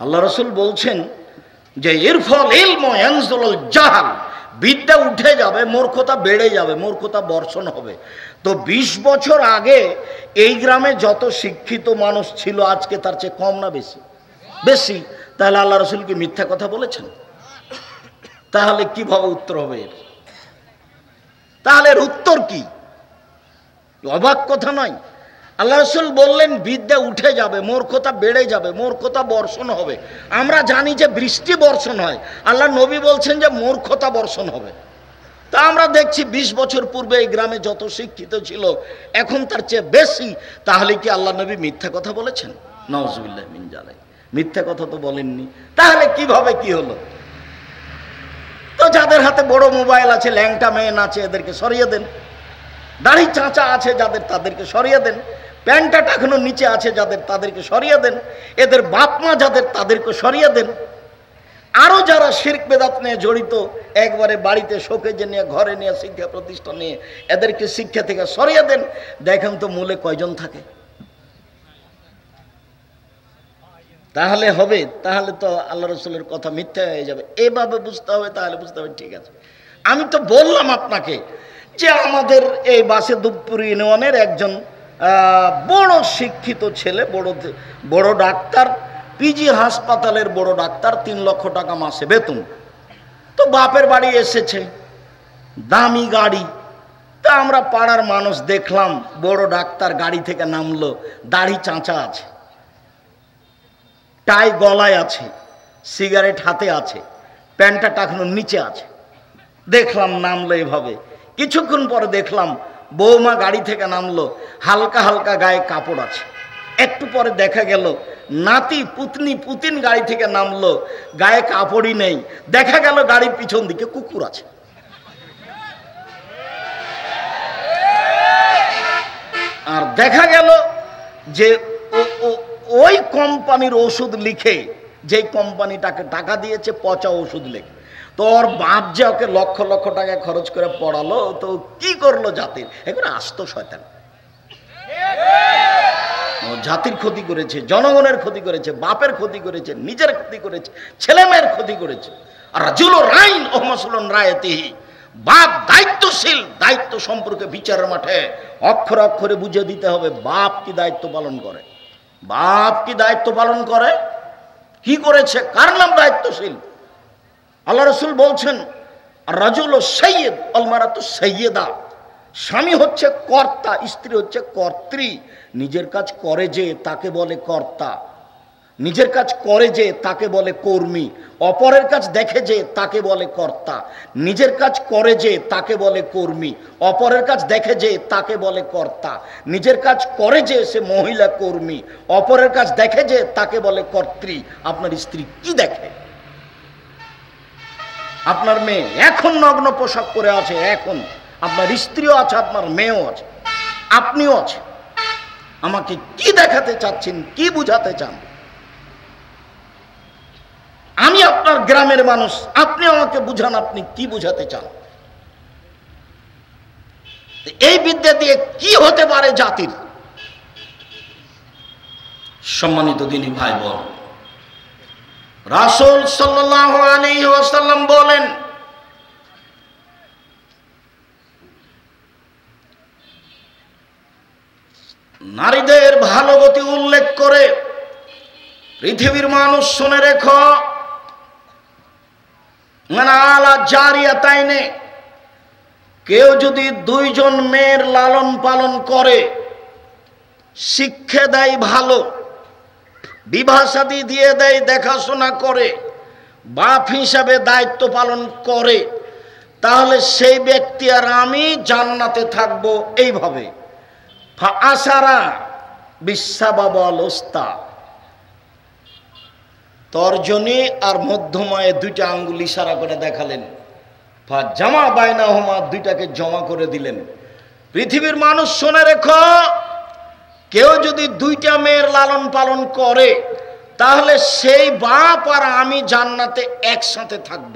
আল্লাহ রসুল বলছেন যে ইরফল ইলম ইয়ানজুলুল জাহাল, বিদ্যা উঠে যাবে, মূর্খতা বেড়ে যাবে, মূর্খতা বর্ষণ হবে। তো 20 বছর আগে এই গ্রামে যত শিক্ষিত মানুষ ছিল আজকে তার চেয়ে কম না বেশি? বেশি। তাহলে আল্লাহ রসুল কি মিথ্যা কথা বলেছেন? তাহলে কিভাবে উত্তর হবে এর? তাহলে এর উত্তর কি? অবাক কথা নয়। আল্লাহ রসুল বললেন বিদ্যা উঠে যাবে, মূর্খতা বেড়ে যাবে, মূর্খতা বর্ষণ হবে। আমরা জানি যে বৃষ্টি বর্ষণ হয়, আল্লাহ নবী বলছেন যে মূর্খতা বর্ষণ হবে। তা আমরা দেখছি 20 বছর পূর্বে এই গ্রামে যত শিক্ষিত ছিল এখন তার চেয়ে বেশি। তাহলে কি আল্লাহ নবী মিথ্যা কথা বলেছেন? নাউজুবিল্লাহ মিন জালিক, মিথ্যা কথা তো বলেননি। তাহলে কিভাবে কি হলো? তো যাদের হাতে বড় মোবাইল আছে, ল্যাংটা মেয়ে নাচে, এদেরকে সরিয়ে দেন। দাড়ি চাঁচা আছে যাদের, তাদেরকে সরিয়ে দেন। প্যান্টটা টাকানো নিচে আছে যাদের, তাদেরকে সরিয়ে দেন। এদের বাপ মা যাদের, তাদেরকে সরিয়ে দেন। আরো যারা শিরক বেদাত নিয়ে জড়িত, একবারে বাড়িতে শোকেজে নিয়ে, ঘরে নিয়ে, শিক্ষা প্রতিষ্ঠান নিয়ে, এদেরকে শিক্ষা থেকে সরিয়ে দেন। দেখেন তো মূলে কয়জন থাকে? তাহলে হবে? তাহলে তো আল্লাহ রসুলের কথা মিথ্যা হয়ে যাবে। এভাবে বুঝতে হবে, তাহলে বুঝতে হবে ঠিক আছে। আমি তো বললাম আপনাকে যে আমাদের এই বাসেদুপুর ইউনিয়নের একজন বড় শিক্ষিত ছেলে, বড় ডাক্তার, পিজি হাসপাতালের বড় ডাক্তার, 3 লক্ষ টাকা মাসে বেতন। তো বাপের বাড়ি এসেছে, দামি গাড়ি। তা আমরা পাড়ার মানুষ দেখলাম বড় ডাক্তার গাড়ি থেকে নামলো, দাড়ি চাঁচা আছে, টাই গলায় আছে, সিগারেট হাতে আছে, প্যান্টটা টাকানোর নিচে আছে। দেখলাম নামলো এভাবে। কিছুক্ষণ পরে দেখলাম বৌমা গাড়ি থেকে নামলো, হালকা হালকা গায়ে কাপড় আছে। একটু পরে দেখা গেল নাতি পুতিন গাড়ি থেকে নামলো, গায়ে কাপড়ই নেই। দেখা গেল গাড়ির পিছন দিকে কুকুর আছে। আর দেখা গেল যে ওই কোম্পানির ওষুধ লিখে, যে কোম্পানিটাকে টাকা দিয়েছে, পচা ওষুধ লিখে। তো ওর বাপ যে ওকে লক্ষ লক্ষ টাকা খরচ করে পড়ালো, তো কি করলো জাতির? এখন আস্ত শয়তান। জাতির ক্ষতি করেছে, জনগণের ক্ষতি করেছে, বাপের ক্ষতি করেছে, নিজের ক্ষতি করেছে, ছেলে মেয়ের ক্ষতি করেছে। আর রাজুল রাইন ও মাসুলুন রায়াতিহি, বাপ দায়িত্বশীল, দায়িত্ব সম্পর্কে বিচারের মাঠে অক্ষরে অক্ষরে বুঝিয়ে দিতে হবে বাপ কি দায়িত্ব পালন করে। বাপ কি দায়িত্ব পালন করে, কি করেছে, কার নাম দায়িত্বশীল? আল্লাহ রসুল বলছেন রাজুল সৈয়দ আল মারাতু সৈয়দা, স্বামী হচ্ছে কর্তা, স্ত্রী হচ্ছে কর্ত্রী। নিজের কাজ করে যে তাকে বলে কর্তা, নিজের কাজ করে যে তাকে বলে কর্মী, অপরের কাজ দেখে যে তাকে বলে কর্তা। নিজের কাজ করে যে তাকে বলে কর্মী, অপরের কাজ দেখে যে তাকে বলে কর্তা। নিজের কাজ করে যে সে মহিলা কর্মী, অপরের কাজ দেখে যে তাকে বলে কর্ত্রী। আপনার স্ত্রী কি দেখে? আপনার মেয়ে এখন নগ্ন পোশাক পরে আছে, এখন আপনার স্ত্রীও আছে, আপনার মেয়েও আছে, আপনিও আছে। আমাকে কি দেখাতে চাচ্ছেন, কি বুঝাতে চান? আমি আপনার গ্রামের মানুষ, আপনি আমাকে বুঝান, আপনি কি বুঝাতে চান? এই বিদ্যা দিয়ে কি হতে পারে জাতির? সম্মানিত দিনী ভাই বোন, রাসূল সাল্লাল্লাহু আলাইহি ওয়াসাল্লাম বলেন, নারীদের ভালো গতি উল্লেখ করে পৃথিবীর মানুষ শুনে রেখো, আলা জারিয়াতাইনে, কেউ যদি 2 জন মেয়ের লালন পালন করে, শিক্ষা দেয় ভালো, বিবাহ শাদী দিয়ে দেয়, দেখাশোনা করে, বাপ হিসাবে দায়িত্ব পালন করে, তাহলে সেই ব্যক্তি আর আমি জান্নাতে থাকবো। এইভাবে আশারা বিসাবাবাল ওস্তা, তর্জনী আর মধ্যমায় 2টা আঙ্গুল ইশারা করে দেখালেন, জামা বাইনাহুমা, 2টাকে জমা করে দিলেন। পৃথিবীর মানুষ শুনে রেখো, কেউ যদি 2টা মেয়ের লালন পালন করে, তাহলে সেই বাপ আর আমি জান্নাতে একসাথে থাকব।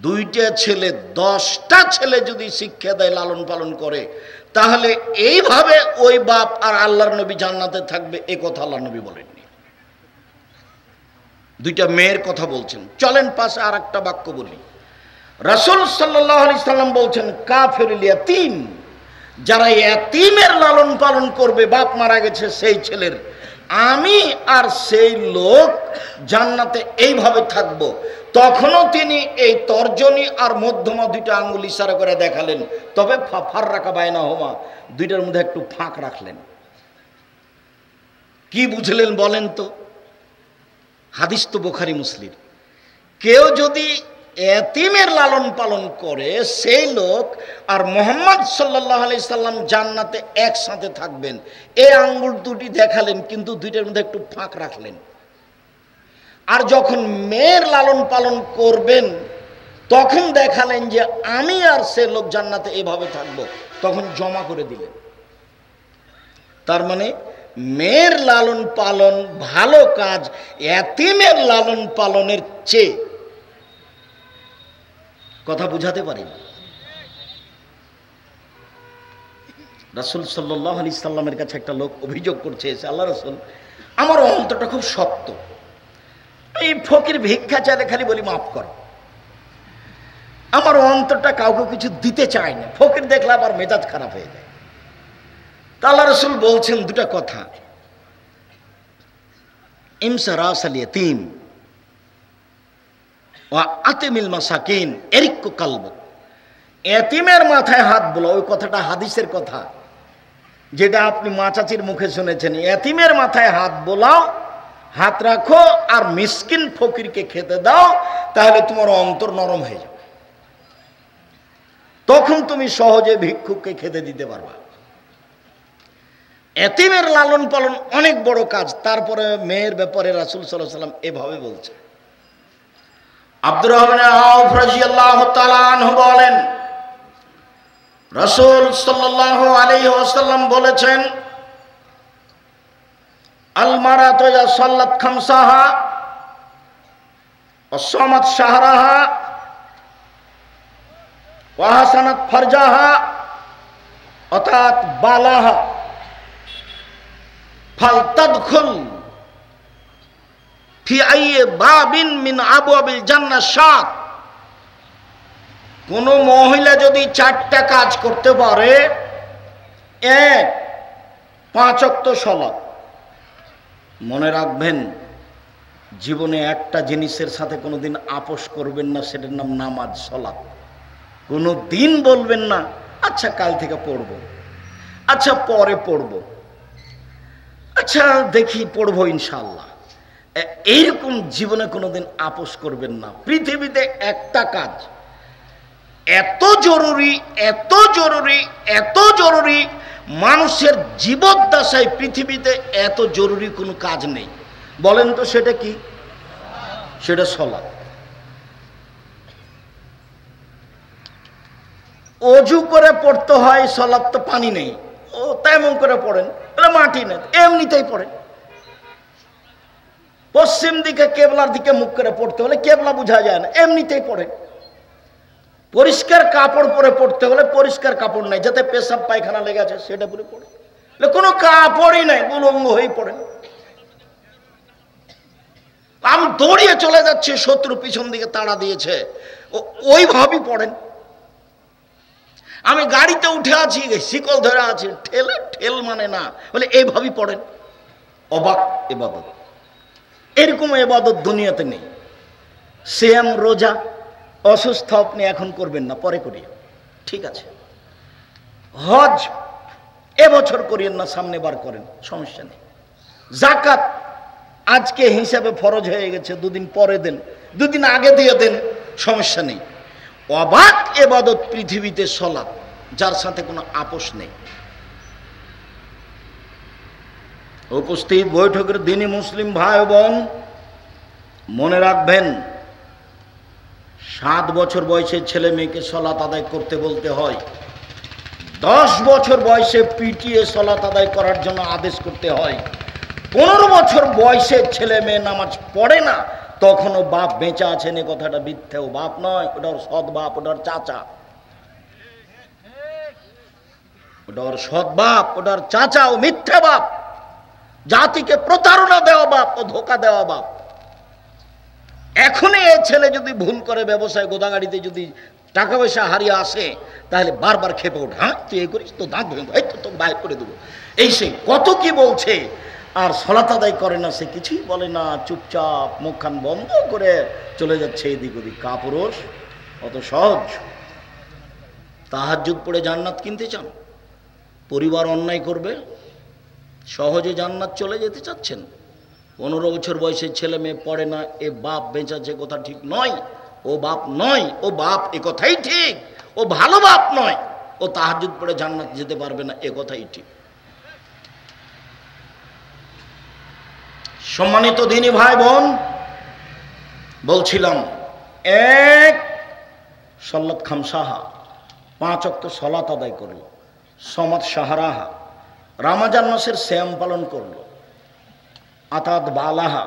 2টা ছেলে, 10টা ছেলে যদি শিক্ষা দেয়, লালন পালন করে, তাহলে এইভাবে ওই বাপ আর আল্লাহর নবী জান্নাতে থাকবে। এ কথা আল্লাহর নবী বলেননি। দুইটা মেয়ের কথা বলছেন। চলেন পাশে আর একটা বাক্য বলি। রাসূল সাল্লাল্লাহু আলাইহি সাল্লাম বলছেন কাফিরুল ইয়াতীম, যারা ইয়াতীমের লালন পালন করবে, বাপ মারা গেছে সেই ছেলের, আমি আর সেই লোক জান্নাতে এইভাবে থাকবো। তখনও তিনি এই তর্জনী আর মধ্যমা দুইটা আঙ্গুল ইশারা করে দেখালেন, তবে ফাররাকা বাইনাহুমা, দুইটার মধ্যে একটু ফাঁক রাখলেন। কি বুঝলেন বলেন তো? হাদিস তো বুখারী মুসলিম। কেউ যদি এতিমের লালন পালন করে সেই লোক আর মুহাম্মদ সাল্লাল্লাহু আলাইহি সাল্লাম জান্নাতে একসাথে থাকবেন, এই আঙ্গুল দুটি দেখালেন, কিন্তু দুইটার মধ্যে একটু ফাঁক রাখলেন। আর যখন মেয়ের লালন পালন করবেন তখন দেখালেন যে আমি আর সে লোক জান্নাতে এভাবে থাকবো, তখন জমা করে দিলেন। তার মানে মেয়ের লালন পালন ভালো কাজ এতিমের লালন পালনের চেয়ে। কথা বুঝাতে পারি? রাসূল সাল্লাল্লাহু আলাইহি সাল্লামের কাছে একটা লোক অভিযোগ করছে, এসে আল্লাহ রাসূল, আমার অন্তরটা খুব শক্ত, এই ফকির ভিক্ষা চাইলে খালি বলি মাফ করো, আমার অন্তরটা কাউকে কিছু দিতে চায় না, ফকির দেখলে আবার মেজাজ খারাপ হয়ে যায়। তা আল্লাহ রাসূল বলছেন দুটা কথা, ইমসা রাসাল ইয়াতীম ওয়া আতিমিল মাসাকিন এরিক্কু কালবুক, এতিমের মাথায় হাত বোলাও। ওই কথাটা হাদিসের কথা, যেটা আপনি মা চাচির মুখে শুনেছেন। এতিমের মাথায় হাত বোলাও, হাত রাখো, আর মিসকিন ফকিরকে খেতে দাও, তাহলে তোমার অন্তর নরম হয়ে যাবে, তখন তুমি সহজে ভিক্ষুককে খেতে দিতে পারবা। এতিমের লালন পালন অনেক বড় কাজ। তারপরে মেয়ের ব্যাপারে রাসূল সাল্লাল্লাহু আলাইহি ওয়াসাল্লাম এভাবে বলছে। আব্দুর রহমান আউফ রাদিয়াল্লাহু তাআলা আনহু বলেন, রাসূল সাল্লাল্লাহু আলাইহি ওয়াসাল্লাম বলেছেন, আল মারাতু ইযা সাল্লাত খামসাহা ওয়া সামাত শাহরাহা ওয়া হাসানাত ফারজাহা অতাত বালাহা ফালতাদখুল ফি আইয়ি বাবিন মিন আবওয়াবিল জান্নাহ শাত। কোন মহিলা যদি চারটা কাজ করতে পারে, এক, 5 ওয়াক্ত সালাত। মনে রাখবেন, জীবনে একটা জিনিসের সাথে কোনোদিন আপোষ করবেন না, সেটার নাম নামাজ, সালাত। কোনো দিন বলবেন না আচ্ছা কাল থেকে পড়বো, আচ্ছা পরে পড়বো, আচ্ছা দেখি পড়বো ইনশাআল্লাহ, এইরকম জীবনে কোনোদিন আপোষ করবেন না। পৃথিবীতে একটা কাজ এত জরুরি, এত জরুরি, এত জরুরি, মানুষের জীবদ্দশায় পৃথিবীতে এত জরুরি কোনো কাজ নেই। বলেন তো সেটা কি? সেটা সালাত। অজু করে পড়তে হয় সালাত, তো পানি নেই, ও তেমন করে পড়েন, মাটি নেই, এমনিতেই পড়েন। পশ্চিম দিকে কেবলার দিকে মুখ করে পড়তে হলে কেবলা বোঝা যায় না, এমনিতেই পড়েন। পরিষ্কার কাপড় পরে পড়তে হলে পরিষ্কার কাপড় নাই, যাতে পেশাব পায়খানা লেগে আছে সেটা পরে পড়ে, কোনো কাপড়ই নাই, উলঙ্গ হয়ে পড়েন। আমি দৌড়িয়ে চলে যাচ্ছি, শত্রু পিছন দিকে তাড়া দিয়েছে, ওইভাবেই পড়েন। আমি গাড়িতে উঠে আছি, শিকল ধরে আছি, ঠেলে ঠেল মানে না, বলে এইভাবেই পড়েন। অবাক ইবাদত, এরকম ইবাদত দুনিয়াতে নেই। সিয়াম, রোজা, অসুস্থ আপনি এখন করবেন না, পরে করিয়ে, ঠিক আছে। হজ এবছর করিয়েন না, সামনে বার করেন, সমস্যা নেই। যাকাত আজকে হিসাবে ফরজ হয়ে গেছে, দুদিন পরে দেন, দুদিন আগে দিয়ে দেন, সমস্যা নেই। অবাক ইবাদত পৃথিবীতে সালাত, যার সাথে কোনো আপোষ নেই। উপস্থিত বৈঠকের দিনই মুসলিম ভাই বোন, মনে রাখবেন, 7 বছর বয়সের ছেলে মেয়েকে সালাত আদায় করতে বলতে হয়, 10 বছর বয়সে পিটিয়ে সালাত আদায় করার জন্য আদেশ করতে হয়, 15 বছর বয়সের ছেলে মেয়ে নামাজ পড়ে না, তখনও বাপ বেঁচে আছেন, এ কথাটা মিথ্যে। ও বাপ নয়, ওটা ওর সৎ বাপ, ওটা ওর চাচা, ওটা ওর সৎ বাপ, ওটা ওর চাচা, ও মিথ্যে বাপ, জাতিকে প্রতারণা দেওয়া বাপ, ও ধোকা দেওয়া বাপ। এখনই এ ছেলে যদি ভুল করে ব্যবসায় গোদাগাড়িতে যদি টাকা পয়সা হারিয়ে আসে তাহলে বারবার খেপে ওঠে, হ্যাঁ তুই এই করিস তো দাঁত ভেঙে এই তো বাইর করে দেবো, এই সেই কত কি বলছে। আর সলাত আদায় করে না, সে কিছুই বলে না, চুপচাপ মুখখান বন্ধ করে চলে যাচ্ছে এদিক ওদিক। কাপুরুষ অত সহজ? তাহাজ্জুদ পড়ে জান্নাত কিনতে চান? পরিবার অন্যায় করবে, সহজে জান্নাত চলে যেতে চাচ্ছেন? 15 বছর বয়সের ছেলে মেয়ে পড়ে না, এ বাপ বেঁচেছে কথা ঠিক নয়, ও বাপ নয়, ও বাপ এ কথাই ঠিক, ও ভালো বাপ নয়, ও তাহাজ্জুদ পড়ে জান্নাত যেতে পারবে না এ কথাই ঠিক। সম্মানিত দিনী ভাই বোন, বলছিলাম এক সল্লত খামসাহা, 5 ওয়াক্ত সলাত আদায় করলো, সমাদ সাহারাহা, রামাজান মাসের শ্যাম পালন করলো, আতাত বালাহা,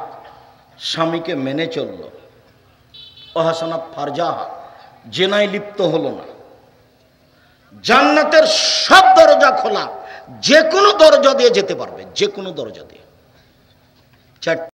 স্বামীকে মেনে চলল, অহাসানাত ফারজাহা, জেনায় লিপ্ত হলো না। জান্নাতের সব দরজা খোলা, যে কোনো দরজা দিয়ে যেতে পারবে, যে কোনো দরজা দিয়ে।